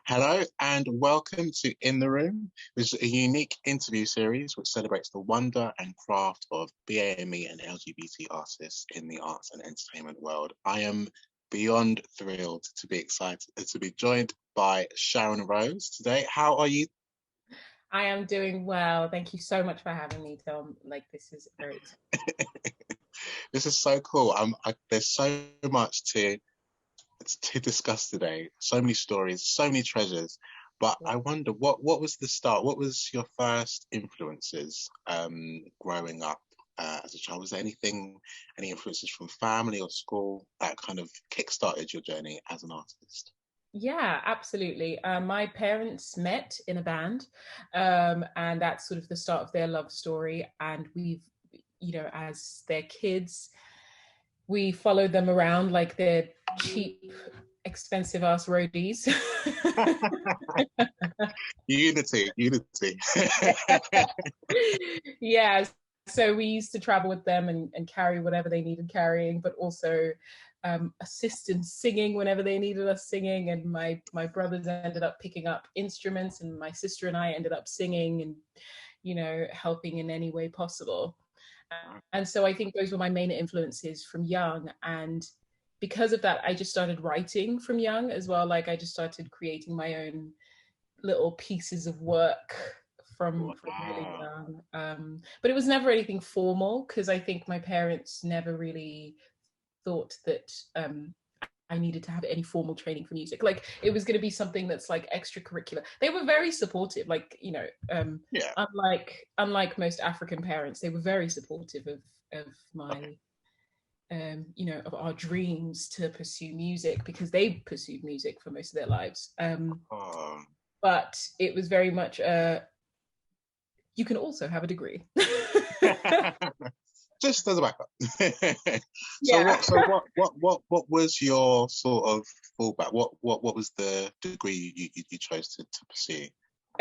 Hello and welcome to In the Room, which is a unique interview series which celebrates the wonder and craft of BAME and LGBT artists in the arts and entertainment world. I am beyond thrilled to be excited to be joined by Sharon Rose today. How are you? I am doing well. Thank you so much for having me, Tom. This is great. This is so cool. There's so much to discuss today. So many stories, so many treasures. But I wonder what was the start? What was your first influences growing up as a child? Was there any influences from family or school that kind of kick-started your journey as an artist? Yeah, absolutely. My parents met in a band, and that's sort of the start of their love story. And as their kids, we followed them around like they're cheap, expensive ass roadies. Unity. Yeah, so we used to travel with them and carry whatever they needed carrying, but also assist in singing whenever they needed us singing. And my brothers ended up picking up instruments, and my sister and I ended up singing and helping in any way possible. And so I think those were my main influences from young. And because of that, I just started writing from young as well. Like I just started creating my own little pieces of work from really young. But it was never anything formal because I think my parents never really thought that I needed to have any formal training for music. Like it was going to be something that's like extracurricular. They were very supportive, Yeah. unlike most African parents, they were very supportive of my of our dreams to pursue music because they pursued music for most of their lives. But it was very much you can also have a degree. Just as a backup. Yeah. What was your sort of fallback? What was the degree you chose to pursue?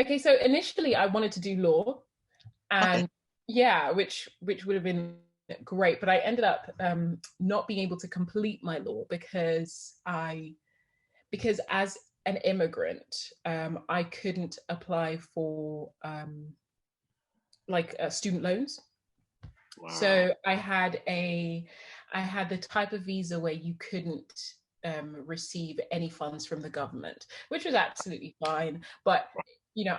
Okay, so initially I wanted to do law, and Okay. yeah, which would have been great, but I ended up not being able to complete my law because as an immigrant, I couldn't apply for student loans. Wow. So I had the type of visa where you couldn't receive any funds from the government, which was absolutely fine. But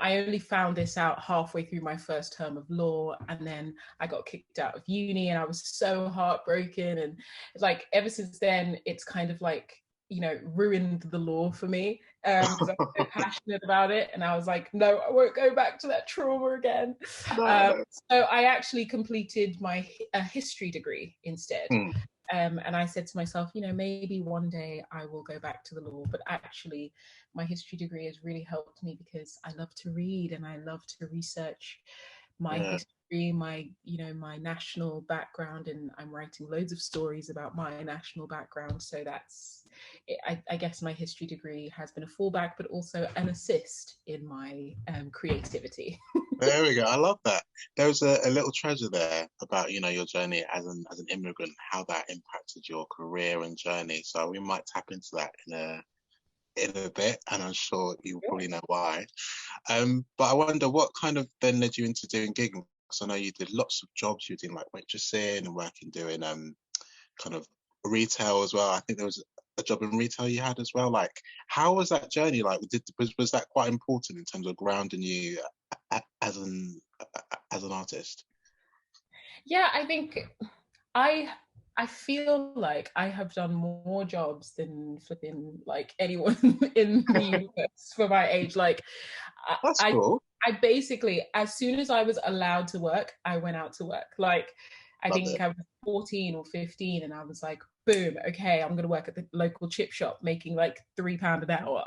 I only found this out halfway through my first term of law, and then I got kicked out of uni, and I was so heartbroken. And like ever since then, it's kind of like ruined the law for me because I'm so passionate about it, and I was like, no, I won't go back to that trauma again. No. So I actually completed my history degree instead. Hmm. And I said to myself, maybe one day I will go back to the law. But actually, my history degree has really helped me because I love to read and I love to research my history, my national background, and I'm writing loads of stories about my national background. So that's, I guess my history degree has been a fallback, but also an assist in my creativity. There we go. I love that. There was a little treasure there about your journey as an immigrant, how that impacted your career and journey. So we might tap into that in a bit, and I'm sure you probably know why. But I wonder what kind of then led you into doing gigging. Because I know you did lots of jobs. You were doing like waitressing and working doing kind of retail as well. I think there was a job in retail you had as well. Like, how was that journey? Like, was that quite important in terms of grounding you as an artist? Yeah, I think I I feel like I have done more jobs than flipping like anyone in the universe for my age. Like That's I cool. I basically, as soon as I was allowed to work, I went out to work. Like I Love think it. I was 14 or 15 and I was like, boom, okay, I'm gonna work at the local chip shop making like £3 an hour.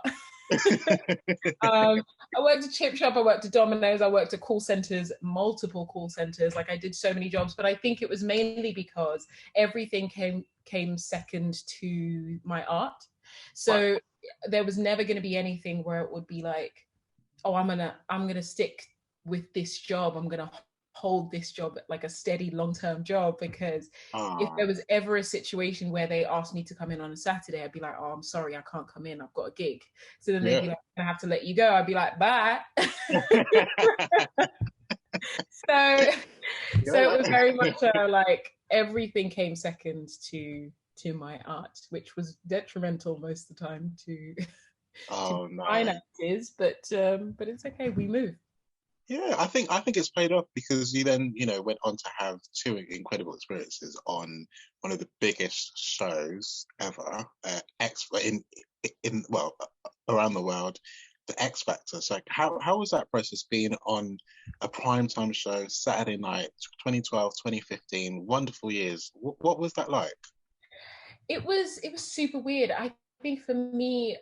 I worked at chip shop, I worked at Domino's, I worked at call centers, multiple call centers. Like I did so many jobs, but I think it was mainly because everything came second to my art. Right. So there was never going to be anything where it would be like, oh, I'm gonna stick with this job. I'm gonna hold this job like a steady long-term job, because if Oh, there was ever a situation where they asked me to come in on a Saturday, I'd be like, oh, I'm sorry, I can't come in, I've got a gig. So then they'd yeah. be like, I have to let you go. I'd be like, bye. so so it was Yeah. very much like everything came second to my art, which was detrimental most of the time to Oh no. finances, but it's okay, we move. Yeah, I think it's paid off because you then, went on to have two incredible experiences on one of the biggest shows ever, X in well around the world, the X Factor. So how was that process being on a primetime show Saturday night, 2012, 2015, wonderful years. What was that like? It was super weird. I think for me,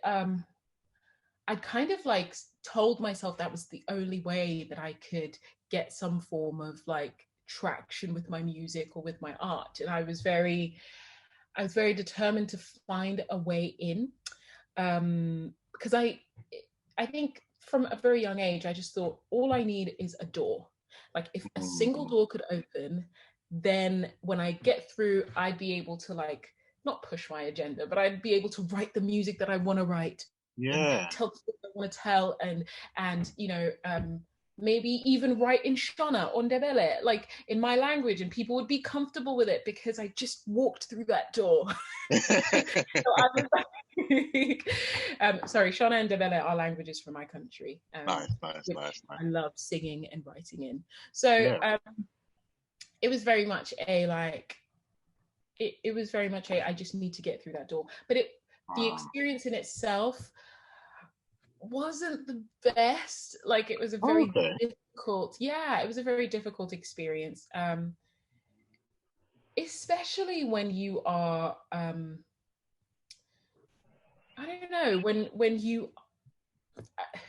I kind of like told myself that was the only way that I could get some form of like traction with my music or with my art. And I was very determined to find a way in. Because I think from a very young age, I just thought all I need is a door. Like if a single Mm, door could open, then when I get through, I'd be able to like not push my agenda, but I'd be able to write the music that I want to write and yeah. tell the story I want to tell, and maybe even write in Shona or Ndebele, like in my language, and people would be comfortable with it because I just walked through that door. So I was like, sorry, Shona and Ndebele are languages from my country, Nice, nice, which nice, nice. I love singing and writing in. So Yeah. it was very much a like, it was very much a I just need to get through that door. But the Um, experience in itself wasn't the best. Like it was a oh, very okay. difficult, yeah, it was a very difficult experience. Especially when you are I don't know, when you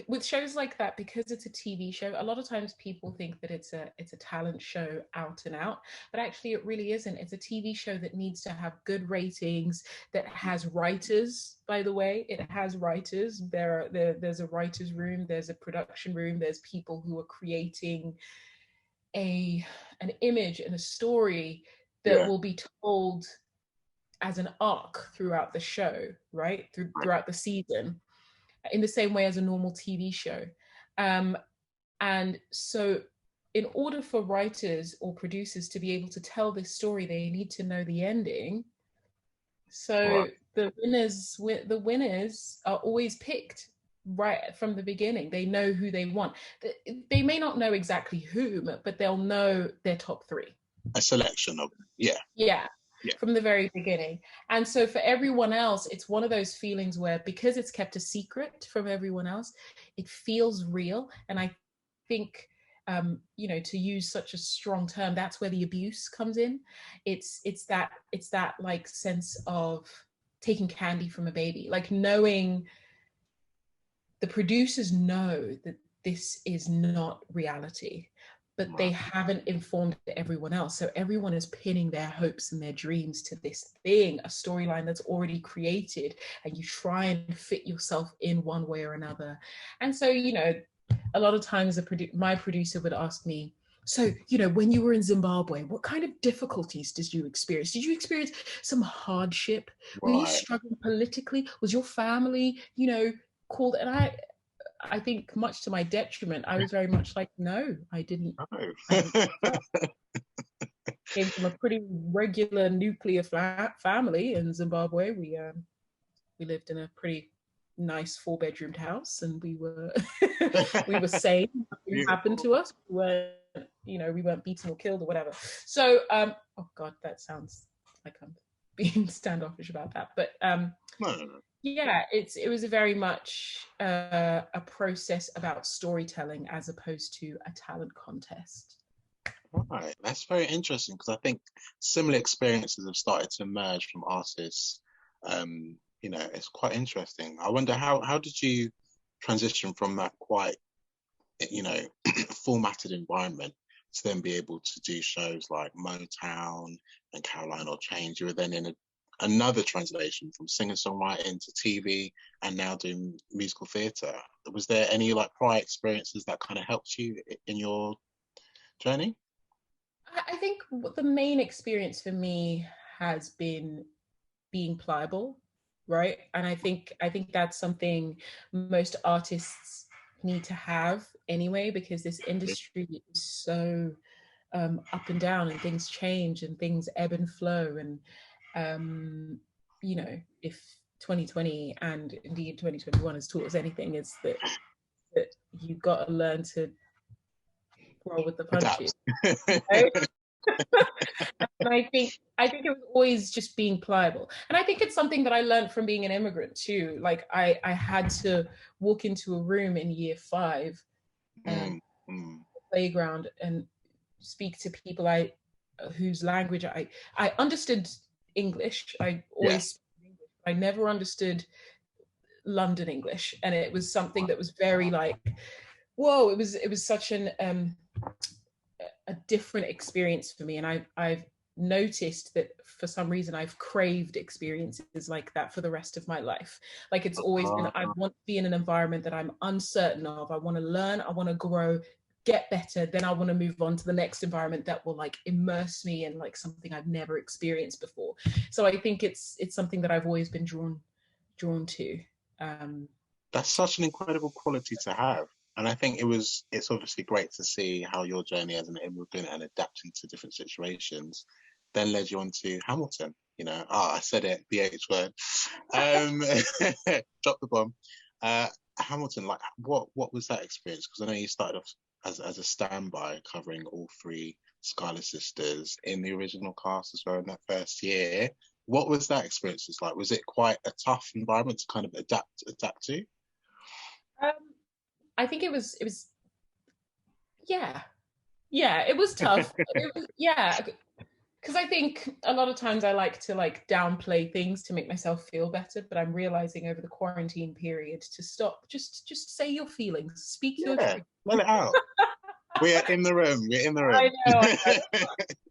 with shows like that, because it's a TV show, a lot of times people think that it's a talent show out and out, but actually it really isn't. It's a TV show that needs to have good ratings, that has writers. By the way, it has writers. There's a writers room, there's a production room, there's people who are creating a an image and a story that Yeah. will be told as an arc throughout the show, right? Throughout the season, in the same way as a normal TV show. Um, and so, in order for writers or producers to be able to tell this story, they need to know the ending. So Right. the winners are always picked right from the beginning. They know who they want. They may not know exactly whom, but they'll know their top three. A selection of yeah, Yeah, yeah. from the very beginning. And so for everyone else, it's one of those feelings where, because it's kept a secret from everyone else, it feels real. And I think, to use such a strong term, that's where the abuse comes in. It's that like sense of taking candy from a baby, like knowing the producers know that this is not reality, but they Right. haven't informed everyone else. So everyone is pinning their hopes and their dreams to this thing, a storyline that's already created, and you try and fit yourself in one way or another. And so, a lot of times my producer would ask me, so, when you were in Zimbabwe, what kind of difficulties did you experience? Did you experience some hardship? Were you Right. struggling politically? Was your family, called? And I think, much to my detriment, I was very much like, no, I didn't. I didn't. Oh. Came from a pretty regular nuclear family in Zimbabwe. We lived in a pretty nice 4-bedroomed house, and we were we were sane. Nothing happened Beautiful. to us. We weren't beaten or killed or whatever. So, oh God, that sounds like I'm being standoffish about that. But No, no, no. yeah, it was a very much a process about storytelling as opposed to a talent contest. Right. That's very interesting because I think similar experiences have started to emerge from artists. It's quite interesting. I wonder how did you transition from that quite, you know, formatted environment to then be able to do shows like Motown and Caroline or Change? You were then in another translation from singer-songwriting to TV and now doing musical theatre. Was there any like prior experiences that kind of helped you in your journey? I think the main experience for me has been being pliable, right? And I think that's something most artists need to have anyway, because this industry is so up and down, and things change and things ebb and flow. And if 2020 and indeed 2021 has taught us anything, is that you've got to learn to roll with the punches. Right? And I think it was always just being pliable. And I think it's something that I learned from being an immigrant too. Like I had to walk into a room in year 5, playground, and speak to people whose language I understood English. I always spoke English. I never understood London English, and it was something that was very like, whoa, it was such a different experience for me. And I've noticed that for some reason I've craved experiences like that for the rest of my life. Like it's always been, I want to be in an environment that I'm uncertain of. I want to learn, I want to grow, get better, then I want to move on to the next environment that will like immerse me in like something I've never experienced before. So I think it's something that I've always been drawn to. That's such an incredible quality to have. And I think it's obviously great to see how your journey as an immigrant and adapting to different situations then led you on to Hamilton. I said it, the H word. Drop the bomb. Hamilton, like what was that experience? Because I know you started off as a standby covering all 3 Schuyler sisters in the original cast as well in that first year. What was that experience like? Was it quite a tough environment to kind of adapt to? I think it was yeah, it was tough. Because I think a lot of times I like to like downplay things to make myself feel better, but I'm realizing over the quarantine period to stop. Just say your feelings, speak your truth. Let it out. We're in the room. I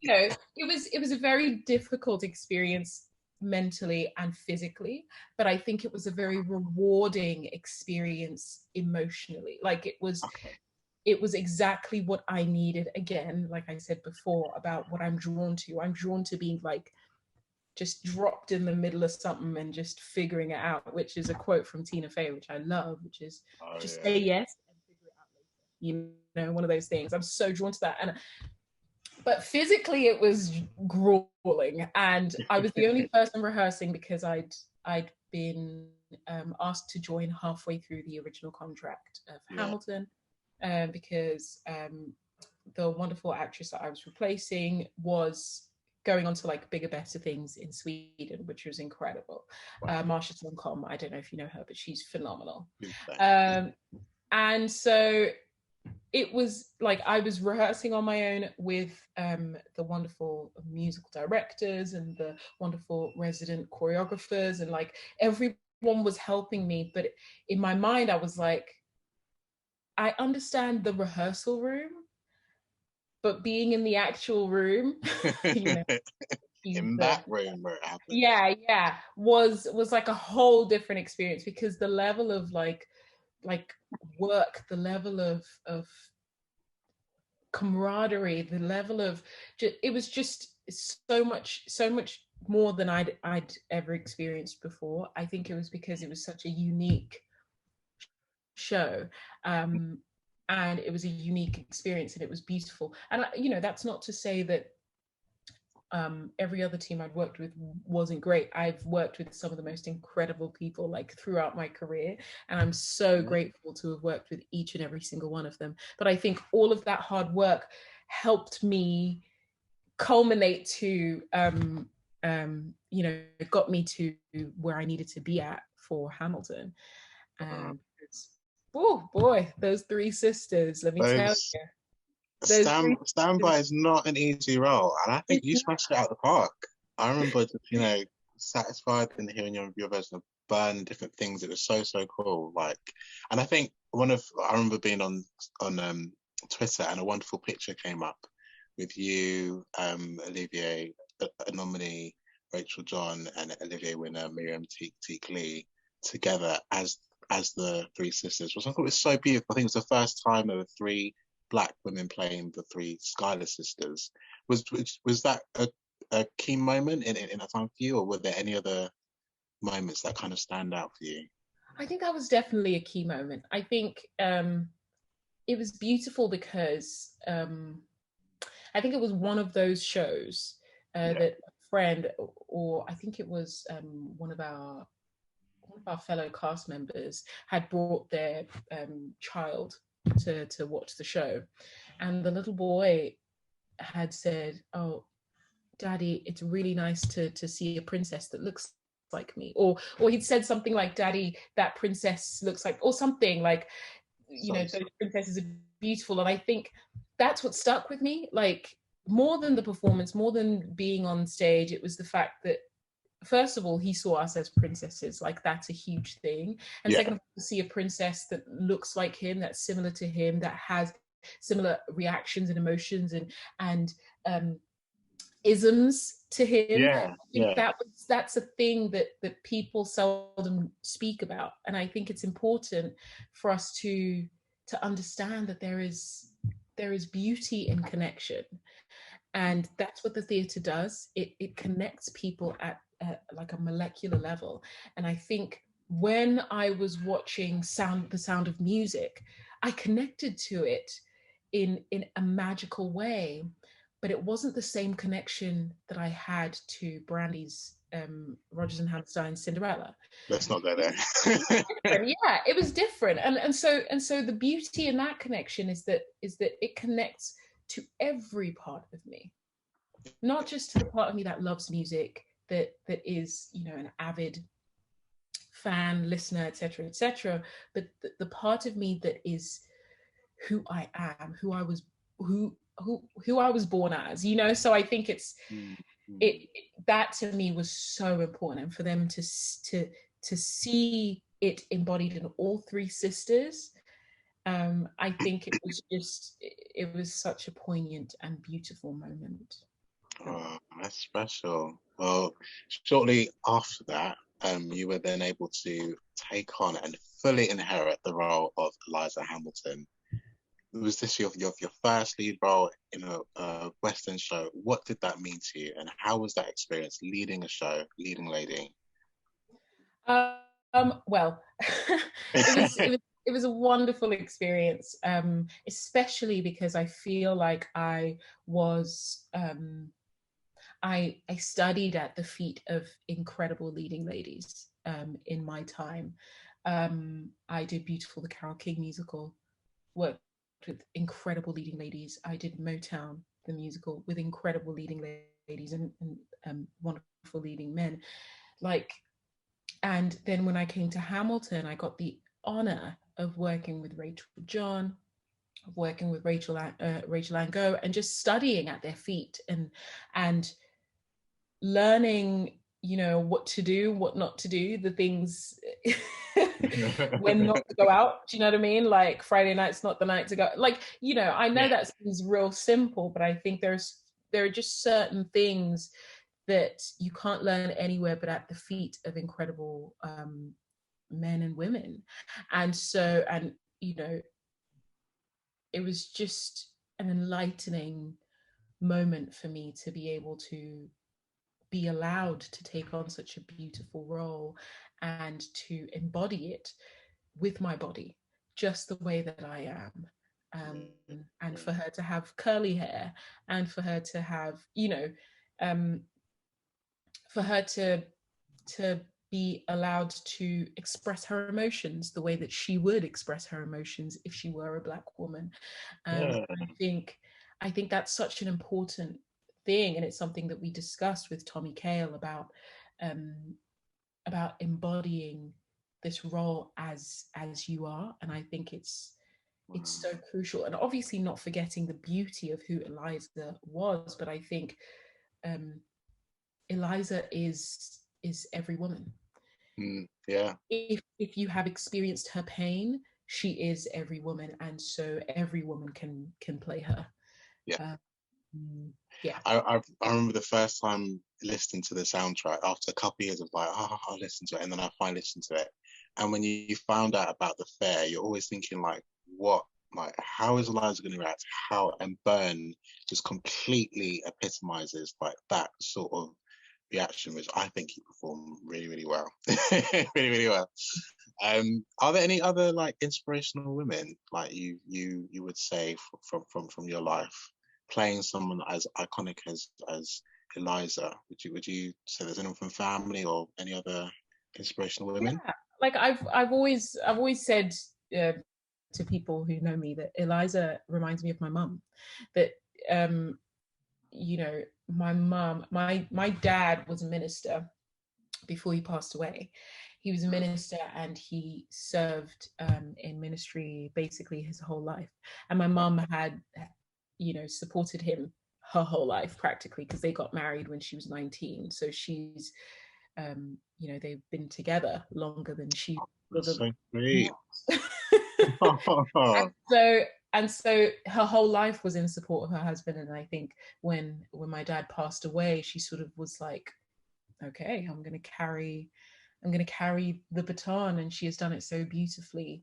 know. It was a very difficult experience mentally and physically, but I think it was a very rewarding experience emotionally. Like it was exactly what I needed. Again, like I said before, about what I'm drawn to. I'm drawn to being like just dropped in the middle of something and just figuring it out, which is a quote from Tina Fey, which I love, which is say yes and figure it out later. One of those things. I'm so drawn to that. But physically it was grueling, and I was the only person rehearsing because I'd been asked to join halfway through the original contract of Hamilton, because the wonderful actress that I was replacing was going on to like bigger, better things in Sweden, which was incredible. Marsha Tonkom, I don't know if you know her, but she's phenomenal. And so it was like I was rehearsing on my own with the wonderful musical directors and the wonderful resident choreographers, and like everyone was helping me. But in my mind, I was like, I understand the rehearsal room, but being in the actual room, in that room where it happened, was like a whole different experience, because the level of like work, the level of camaraderie, the level of it was just so much more than I'd ever experienced before. I think it was because it was such a unique show, and it was a unique experience, and it was beautiful. And that's not to say that every other team I'd worked with wasn't great. I've worked with some of the most incredible people like throughout my career, and I'm so grateful to have worked with each and every single one of them. But I think all of that hard work helped me culminate to got me to where I needed to be at for Hamilton. Oh boy, those 3 sisters, let me tell you. Standby is not an easy role, and I think you smashed it out of the park. I remember just, satisfied in hearing your version of Burn, different things. It was so cool. Like, and I think I remember being on Twitter, and a wonderful picture came up with you, Olivier, a nominee, Rachel John, and Olivier winner Miriam Teak Lee together as the 3 sisters. I thought it was so beautiful. I think it was the first time there were 3 Black women playing the 3 Schuyler sisters, Was that a key moment in a time for you, or were there any other moments that kind of stand out for you? I think that was definitely a key moment. I think it was beautiful because I think it was one of those shows Yeah. that a friend, or I think it was one of our fellow cast members, had brought their child to watch the show, and the little boy had said, "Oh, Daddy, it's really nice to see a princess that looks like me," or he'd said something like, "Daddy, that princess looks like," or something like, you know, So those princesses are beautiful. And I think that's what stuck with me. Like, more than the performance, more than being on stage, it was the fact that, first of all, he saw us as princesses. Like, that's a huge thing. And yeah, second of all, to see a princess that looks like him, that's similar to him, that has similar reactions and emotions and isms to him. yeah, I think yeah. that's a thing that people seldom speak about, and I think it's important for us to understand that there is beauty in connection, and that's what the theatre does. It connects people at like a molecular level. And I think when I was watching The Sound of Music, I connected to it in a magical way, but it wasn't the same connection that I had to Brandy's Rodgers and Hammerstein's Cinderella. Let's not go there. And yeah, it was different. And so the beauty in that connection is that it connects to every part of me, not just to the part of me that loves music, that is, you know, an avid fan, listener, etc., but the part of me that is who I am, who I was born as, you know. So I think it that to me was so important, and for them to see it embodied in all three sisters, I think it was such a poignant and beautiful moment. Oh, that's special. Well, shortly after that, you were then able to take on and fully inherit the role of Eliza Hamilton. Was this your first lead role in a Western show? What did that mean to you, and how was that experience leading a show, leading lady? Well, it was a wonderful experience, especially because I feel like I studied at the feet of incredible leading ladies in my time. I did Beautiful, the Carole King musical, worked with incredible leading ladies. I did Motown, the musical, with incredible leading ladies and wonderful leading men. Like, and then when I came to Hamilton, I got the honor of working with Rachel John, of working with Rachel Ango, and just studying at their feet and learning, you know, what to do, what not to do, the things when not to go out. Do you know what I mean? Like, Friday night's not the night to go. Like, you know, I know Yeah. that seems real simple, but I think there are just certain things that you can't learn anywhere but at the feet of incredible men and women. And so, and you know, it was just an enlightening moment for me to be able to be allowed to take on such a beautiful role and to embody it with my body, just the way that I am. And for her to have curly hair, and for her to have, you know, for her to be allowed to express her emotions the way that she would express her emotions if she were a Black woman. Yeah. I think that's such an important thing, and it's something that we discussed with Tommy Kail about embodying this role as you are. And I think it's so crucial, and obviously not forgetting the beauty of who Eliza was, but I think Eliza is every woman. Yeah. If you have experienced her pain, she is every woman, and so every woman can play her. Yeah. Yeah. I remember the first time listening to the soundtrack after a couple of years of like, oh, I'll listen to it, and then I finally listened to it. And when you found out about the fair, you're always thinking like, what Like, how is Eliza going to react? How and Burn just completely epitomizes like that sort of reaction, which I think he performed really, really well, really, really well. Are there any other like inspirational women like you would say from your life playing someone as iconic as Eliza? Would you say there's anyone from family or any other inspirational women? Yeah, like I've always said uh, to people who know me that Eliza reminds me of my mum. That um, you know, my mum, my dad was a minister before he passed away. He was a minister and he served in ministry basically his whole life. And my mum had, supported him her whole life practically because they got married when she was 19. So she's, they've been together longer than she would That's have. so sweet. and so and so her whole life was in support of her husband. And I think when my dad passed away, she sort of was like, okay, I'm going to carry the baton, and she has done it so beautifully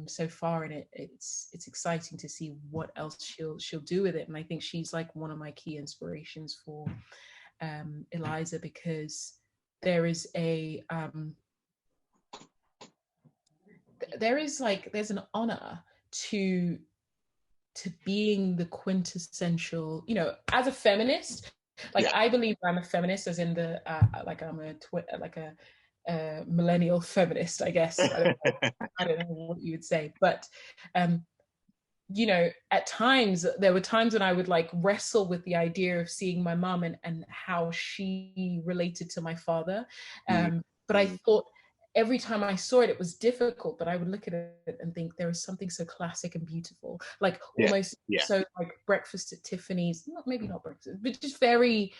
so far, and it's exciting to see what else she'll do with it. And I think she's like one of my key inspirations for Eliza, because there is a there's an honor to being the quintessential, as a feminist. Like, Yeah. I believe I'm a feminist, as in the like I'm a millennial feminist, I guess. I don't know what you would say, but at times there were times when I would like wrestle with the idea of seeing my mom and how she related to my father. But I thought every time I saw it, it was difficult, but I would look at it and think there is something so classic and beautiful, like Yeah. almost Yeah. so like Breakfast at Tiffany's, maybe not breakfast, but just very,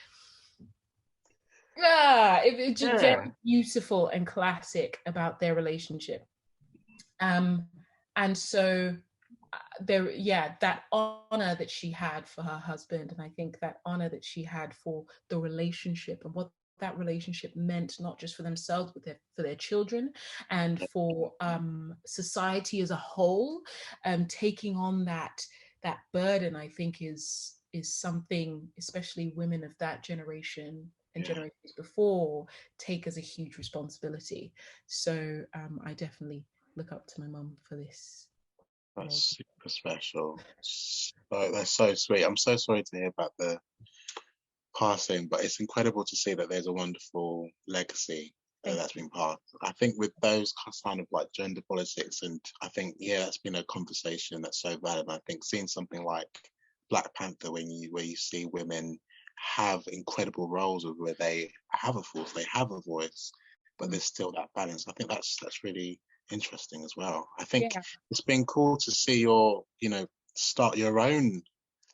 it's just Yeah. very beautiful and classic about their relationship. And so that honor that she had for her husband, and I think that honor that she had for the relationship and what that relationship meant, not just for themselves but for their children and for society as a whole, taking on that burden, I think is something especially women of that generation and Yeah. generations before take as a huge responsibility. So I definitely look up to my mum for this. That's super special. That's so sweet. I'm so sorry to hear about the passing, but it's incredible to see that there's a wonderful legacy Thank that's you. been passed. I think with those kind of like gender politics, and I think that's been a conversation that's so valid. And I think seeing something like Black Panther, where you see women have incredible roles of where they have a force, they have a voice, but there's still that balance. I think that's really interesting as well. I think Yeah. it's been cool to see your, start your own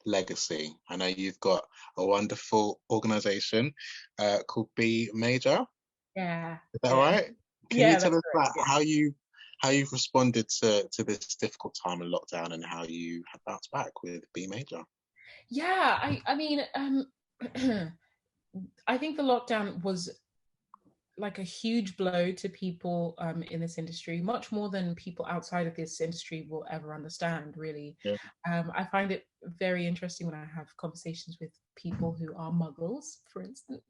legacy. I know you've got a wonderful organization called Be Major. Yeah. Is that Yeah. right? Can you Yeah, tell that's us correct. about Yeah. how you've responded to this difficult time in lockdown and how you have bounced back with Be Major? Yeah. I mean, I think the lockdown was like a huge blow to people in this industry, much more than people outside of this industry will ever understand, really. Yeah. I find it very interesting when I have conversations with people who are muggles, for instance,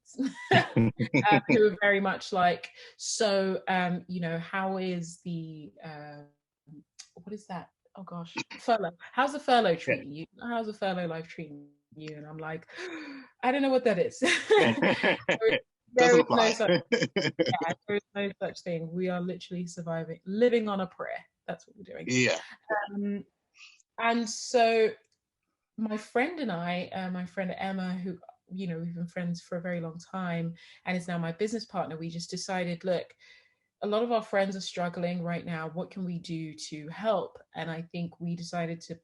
who are very much like, so, how is what is that? Oh gosh, furlough. How's the furlough treating you? How's the furlough life treating you? And I'm like, I don't know what that is. Yeah. There Doesn't is no apply. such there is no such thing. We are literally surviving, living on a prayer. That's what we're doing. Yeah. Um, and so my friend and I, my friend Emma, who we've been friends for a very long time, and is now my business partner. We just decided, look, a lot of our friends are struggling right now. What can we do to help? And I think we decided to,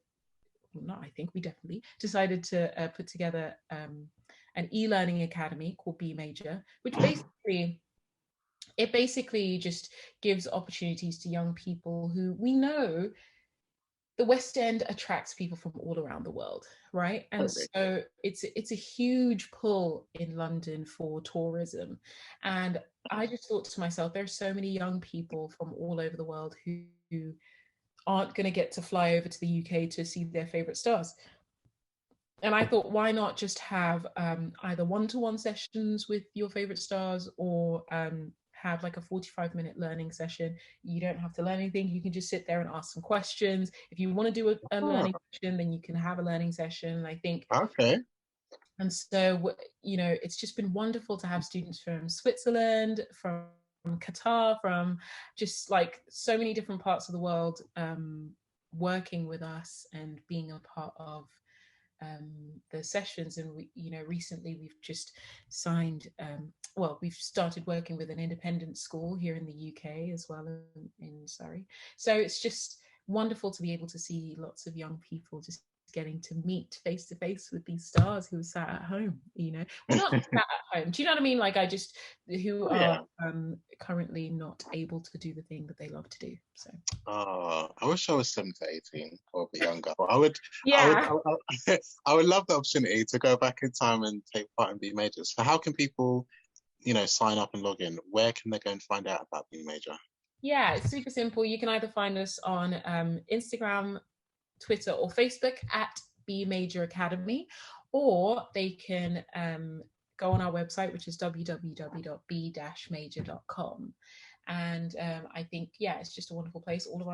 well, not I think, we definitely decided to put together an e-learning academy called Be Major, which basically just gives opportunities to young people who we know the West End attracts people from all around the world, right? And Totally. so it's a huge pull in London for tourism. And I just thought to myself, there are so many young people from all over the world who aren't going to get to fly over to the UK to see their favorite stars. And I thought, why not just have either one-to-one sessions with your favorite stars, or have like a 45-minute learning session. You don't have to learn anything. You can just sit there and ask some questions. If you want to do a Oh, learning session, then you can have a learning session. I think. okay. And so, it's just been wonderful to have students from Switzerland, from Qatar, from just like so many different parts of the world working with us and being a part of the sessions. And recently we've just signed, we've started working with an independent school here in the UK as well, in Surrey. So it's just wonderful to be able to see lots of young people just getting to meet face to face with these stars who are sat at home, well, not sat at home, do you know what I mean, like who are currently not able to do the thing that they love to do. So I wish I was 7 to 18 or a bit younger. But I would, yeah. I would love the opportunity to go back in time and take part in B Major. So how can people, sign up and log in? Where can they go and find out about B Major? Yeah, it's super simple. You can either find us on Instagram, Twitter, or Facebook at B Major Academy, or they can go on our website, which is www.b-major.com. And I think, it's just a wonderful place. All of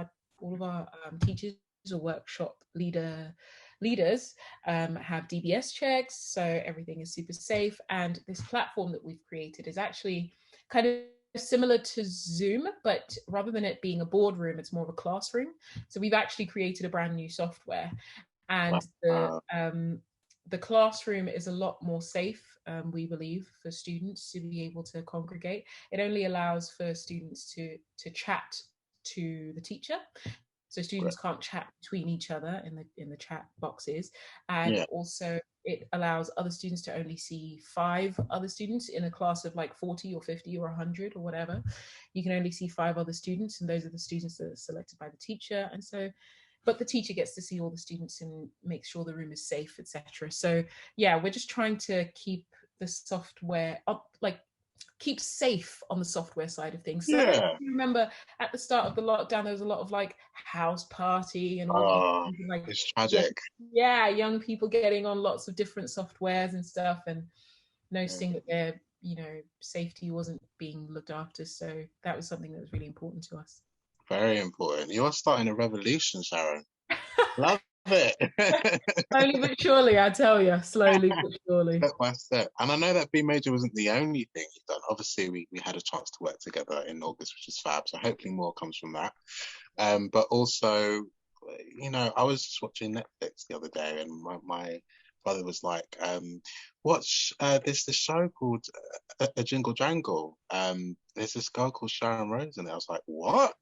our teachers or workshop leaders have DBS checks, so everything is super safe. And this platform that we've created is actually kind of similar to Zoom, but rather than it being a boardroom, it's more of a classroom. So we've actually created a brand new software, and the classroom is a lot more safe, we believe, for students to be able to congregate. It only allows for students to chat to the teacher. So students can't chat between each other in the chat boxes. And also it allows other students to only see 5 other students in a class of like 40 or 50 or 100 or whatever. You can only see 5 other students, and those are the students that are selected by the teacher. And so, but the teacher gets to see all the students and make sure the room is safe, etc. So we're just trying to keep the software up, like keep safe on the software side of things. So I don't remember at the start of the lockdown, there was a lot of like house party and all these, like, it's tragic. Young people getting on lots of different softwares and stuff, and noticing that their safety wasn't being looked after. So that was something that was really important to us. Very important. You're starting a revolution, Sharon. Love it. Slowly but surely, I tell you. Slowly but surely. Step by step. And I know that B Major wasn't the only thing you've done. Obviously, we had a chance to work together in August, which is fab. So hopefully more comes from that. But also, I was just watching Netflix the other day, and my brother was like, watch this show called a Jingle Jangle. There's this girl called Sharon Rose, and I was like, what?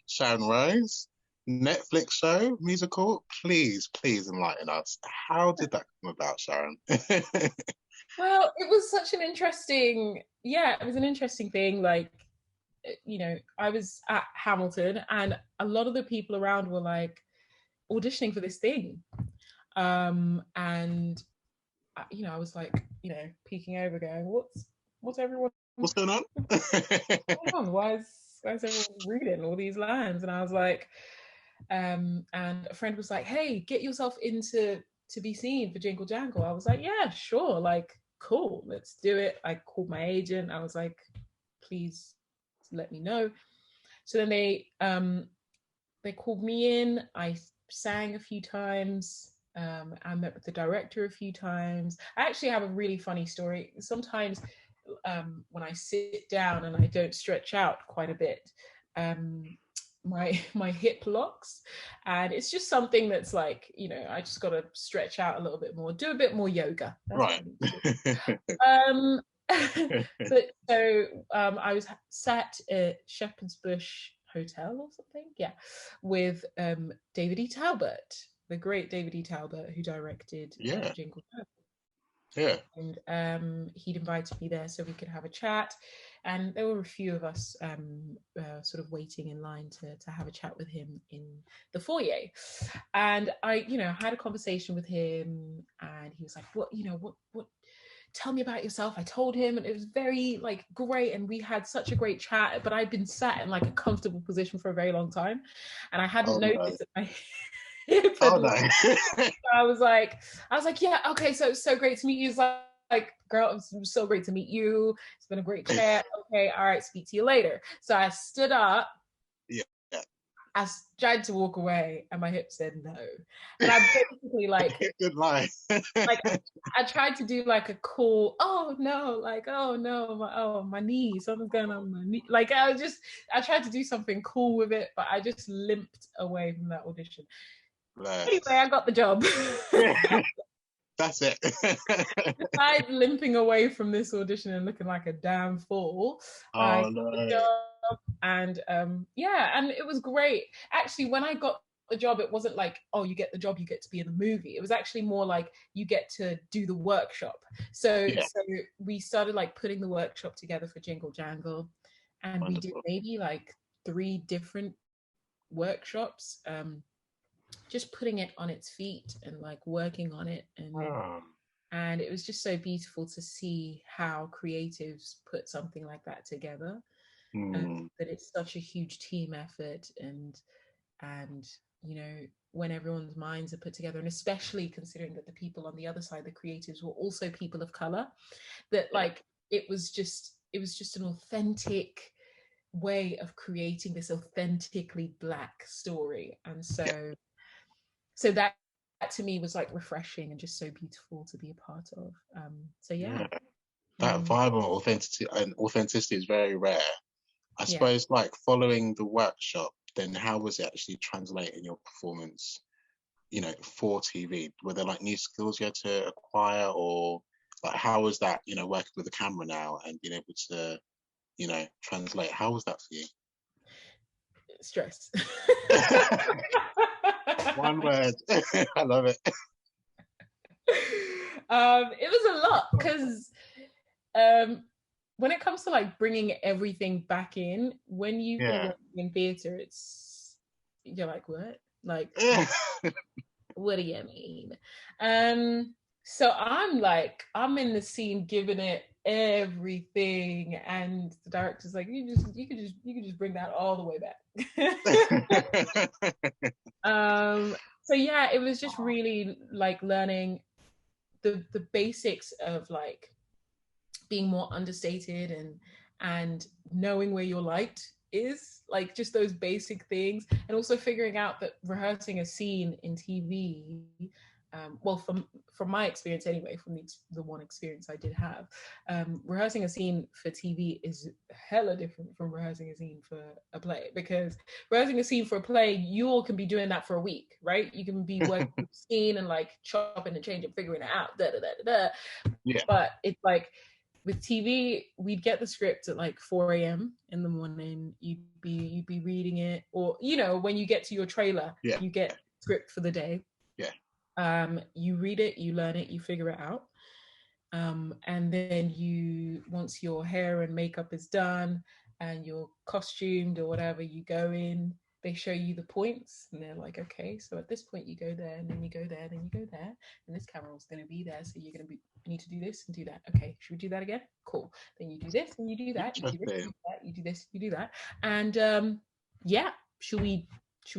Sharon Rose? Netflix show, musical? Please enlighten us. How did that come about, Sharon? Well, it was such an interesting, it was an interesting thing. Like, I was at Hamilton, and a lot of the people around were like auditioning for this thing. And I was like, peeking over going, what's everyone, what's going on? Why is everyone reading all these lines? And I was like, and a friend was like, hey, get yourself into to be seen for Jingle Jangle. I was like, yeah, sure, like, cool, let's do it. I called my agent. I was like, please let me know. So then they called me in. I sang a few times. I met with the director a few times. I actually have a really funny story. Sometimes when I sit down and I don't stretch out quite a bit, my hip locks, and it's just something that's like, I just got to stretch out a little bit more, do a bit more yoga. Right. I was sat at Shepherd's Bush Hotel or something, with David E. Talbot, the great David E. Talbot, who directed Jingle Jangle. Yeah. And he'd invited me there so we could have a chat. And there were a few of us sort of waiting in line to have a chat with him in the foyer. And I, had a conversation with him, and he was like, what tell me about yourself. I told him, and it was very like great, and we had such a great chat. But I'd been sat in like a comfortable position for a very long time, and I hadn't Oh no. noticed that my hip Oh had no. I was like, yeah, okay, so it's so great to meet you. It's like, girl, it was so great to meet you. It's been a great chat. Okay, all right, speak to you later. So I stood up. Yeah. I tried to walk away, and my hip said no. And I basically like, Good lie. like I tried to do like a cool, oh no, like oh no, my knee, something's going on with my knee. Like I tried to do something cool with it, but I just limped away from that audition. Anyway, I got the job. That's it. Besides limping away from this audition and looking like a damn fool, I got the job, and yeah, and it was great. Actually, when I got the job, it wasn't like, oh, you get the job, you get to be in the movie. It was actually more like you get to do the workshop. So we started like putting the workshop together for Jingle Jangle, and Wonderful. we did maybe like 3 different workshops. Just putting it on its feet and like working on it, and it was just so beautiful to see how creatives put something like that together. That it's such a huge team effort, and you know, when everyone's minds are put together, and especially considering that the people on the other side, the creatives, were also people of color, that like it was just an authentic way of creating this authentically Black story. And so that to me was like refreshing and just so beautiful to be a part of. So yeah. That vibe and authenticity is very rare. I suppose like following the workshop, then how was it actually translating your performance, you know, for TV? Were there like new skills you had to acquire, or like how was that, you know, working with the camera now and being able to, you know, translate? How was that for you? Stress. One word. I love it. It was a lot because when it comes to like bringing everything back in, when you've been working in theater, you're like, what? Like, what do you mean? So I'm in the scene giving it everything, and the director's like, you could just bring that all the way back. So yeah, it was just really like learning the basics of like being more understated and knowing where your light is, like just those basic things, and also figuring out that rehearsing a scene in TV, well, from my experience anyway, from the one experience I did have, rehearsing a scene for TV is hella different from rehearsing a scene for a play, because rehearsing a scene for a play, you all can be doing that for a week, right? You can be working the scene and like chopping and changing, figuring it out, but it's like with TV, we'd get the script at like 4 a.m. in the morning. You'd be reading it, or you know, when you get to your trailer, you get script for the day. You read it, you learn it, you figure it out, and then once your hair and makeup is done and you're costumed or whatever, you go in. They show you the points, and they're like, okay, so at this point you go there, and then you go there, then you go there, and this camera is going to be there, so you need to do this and do that. Okay, should we do that again? Cool. Then you do this and you do that. You do this, you do that. You do this, you do that. And yeah, should we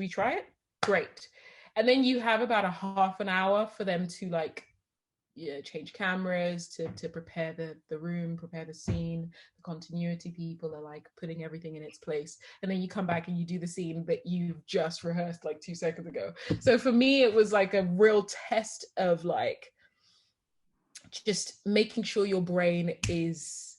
try it? Great. And then you have about a half an hour for them to like change cameras, to prepare the room, prepare the scene. The continuity people are like putting everything in its place, and then you come back and you do the scene that you've just rehearsed like 2 seconds ago. So for me, it was like a real test of like just making sure your brain is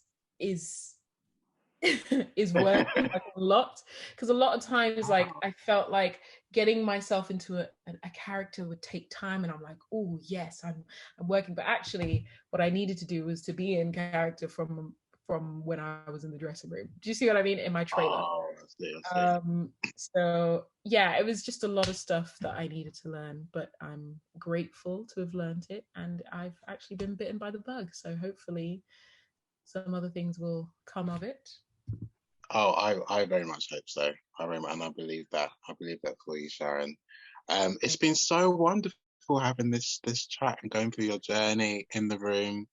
working like a lot, because a lot of times like I felt like getting myself into a character would take time, and I'm like, oh yes, I'm working, but actually what I needed to do was to be in character from when I was in the dressing room. Do you see what I mean? In my trailer. I see. So yeah, it was just a lot of stuff that I needed to learn, but I'm grateful to have learned it, and I've actually been bitten by the bug, so hopefully some other things will come of it. Oh, I very much hope so. And I believe that. I believe that for you, Sharon. It's been so wonderful having this chat and going through your journey in the room.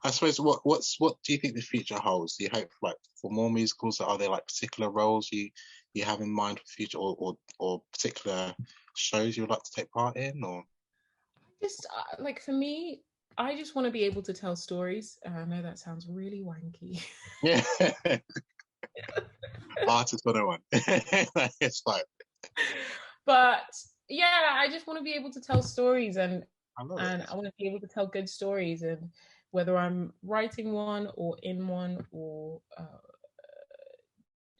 I suppose what do you think the future holds? Do you hope like for more musicals? Are there like particular roles you have in mind for future, or particular shows you would like to take part in, or Just like for me, I just want to be able to tell stories. I know that sounds really wanky. yeah, artist 101. It's fine. But yeah, I just want to be able to tell stories, and I love it. I want to be able to tell good stories, and whether I'm writing one or in one or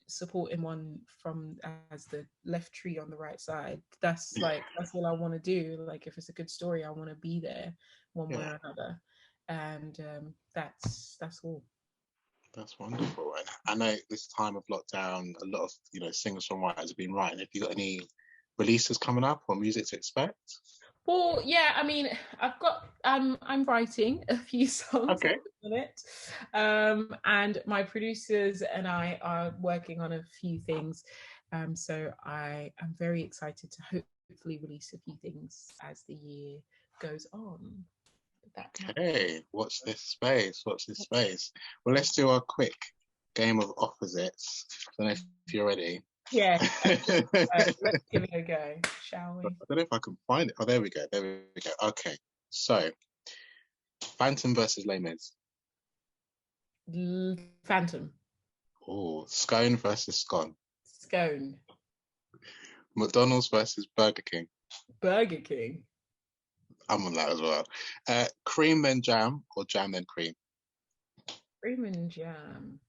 supporting one from as the left tree on the right side, that's what I want to do. Like if it's a good story, I want to be there one way Yeah, or another, and that's all. that's wonderful. And I know this time of lockdown, a lot of singers songwriters have been writing. Have you got any releases coming up or music to expect? Well, yeah, I mean, I'm writing a few songs at Okay. the minute, and my producers and I are working on a few things. So I am very excited to hopefully release a few things as the year goes on. That much. Okay, watch this space. Watch this space. Well, let's do our quick game of opposites. I don't know if you're ready. Yeah, I let's give it a go, shall we? don't know if I can find it. Oh, there we go. There we go. Okay. So, Phantom versus Les Mis. Phantom. Oh, Scone versus Scone. Scone. McDonald's versus Burger King. Burger King. I'm on that as well. Cream then jam or jam then cream? Cream and jam.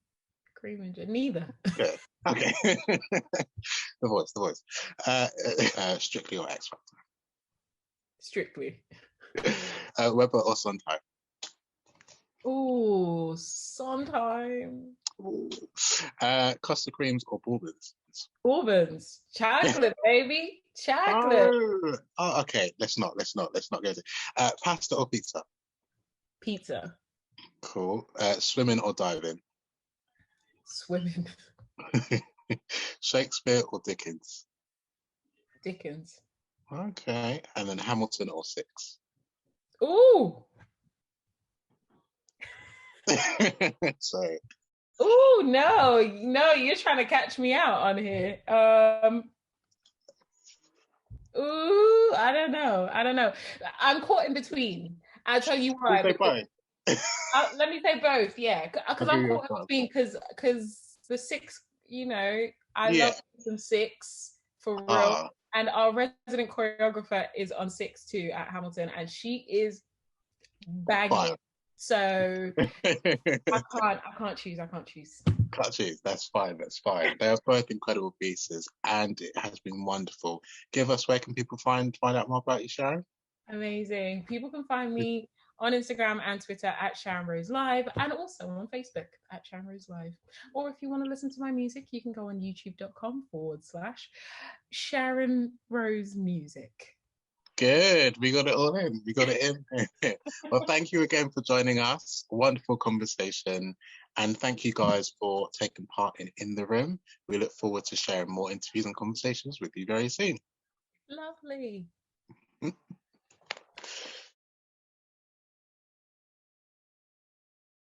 Cream and jam. Neither. Yeah. Okay. The voice. Strictly or X Factor? Strictly. Weber or Sondheim? Oh, Sondheim. Ooh. Costa Creams or Bourbons? Bourbons. Chocolate, baby. Chocolate. Oh, okay. Let's not go to pasta or pizza? Pizza. Cool. Swimming or diving? Swimming. Shakespeare or Dickens? Dickens. Okay. And then Hamilton or Six? Ooh. So. Ooh, no, you're trying to catch me out on here. Ooh, I don't know. I'm caught in between. I'll tell you why. Let me say both, yeah, because I'm caught in between because the Six, I love some Six for real, and our resident choreographer is on Six too at Hamilton, and she is banging. So I can't choose. Can't choose. That's fine. They are both incredible pieces, and it has been wonderful. Where can people find out more about you, Sharon? Amazing. People can find me on Instagram and Twitter at Sharon Rose Live, and also on Facebook at Sharon Rose Live. Or if you want to listen to my music, you can go on youtube.com/Sharon Rose Music. Good. We got it all in. Well, thank you again for joining us. Wonderful conversation. And thank you guys for taking part in the room. We look forward to sharing more interviews and conversations with you very soon. Lovely.